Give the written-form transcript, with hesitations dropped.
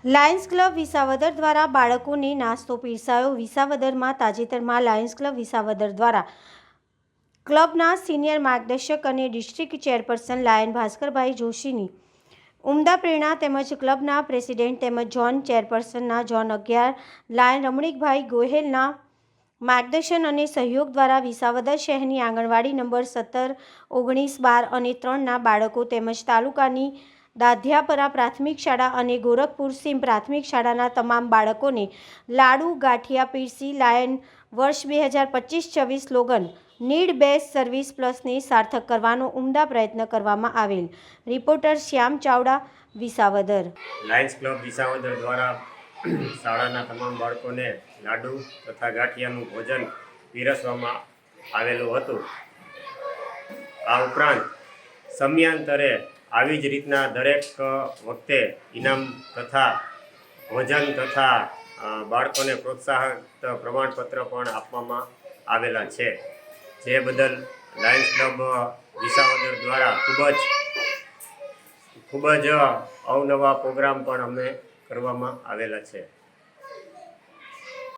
Lions club Visavadar દ્વારા બાળકોને નાસ્તો પીરસાયો। વિસાવદરમાં તાજેતરમાં લાયન્સ ક્લબ વિસાવદર દ્વારા ક્લબના સિનિયર માર્ગદર્શક અને ડિસ્ટ્રિક્ટ ચેરપર્સન લાયન ભાસ્કરભાઈ જોશીની ઉમદા પ્રેરણા તેમજ ક્લબના પ્રેસિડેન્ટ તેમજ ઝોન ચેરપર્સનના ઝોન 11 લાયન રમણીકભાઈ ગોહેલના માર્ગદર્શન અને સહયોગ દ્વારા વિસાવદર શહેરની આંગણવાડી નંબર 17, 19, 12 અને 3ના બાળકો તેમજ તાલુકાની દાધ્યાપરા પ્રાથમિક શાળા અને ગોરખપુર સીમ પ્રાથમિક શાળાના તમામ બાળકોને લાડુ ગાંઠિયા પીરસી લાયન વર્ષ 2025-26 સ્લોગન નીડ બેસ્ટ સર્વિસ પ્લસને સાર્થક કરવાનો ઉમદા પ્રયત્ન કરવામાં આવેલ। રિપોર્ટર શ્યામ ચાવડા, વિસાવદર। લાયન્સ ક્લબ વિસાવદર દ્વારા શાળાના તમામ બાળકોને લાડુ તથા ગાંઠિયાનું ભોજન પીરસવામાં આવેલું હતું। આ ઉપરાંત સમયાંતરે આવી જ રીતના દરેક વખતે ઇનામ તથા ભોજન તથા બાળકોને પ્રોત્સાહક પ્રમાણપત્ર પણ આપવામાં આવેલા છે, જે બદલ લાયન્સ ક્લબ વિસાવદર દ્વારા ખૂબ જ અવનવા પ્રોગ્રામ પણ અમે કરવામાં આવેલા છે।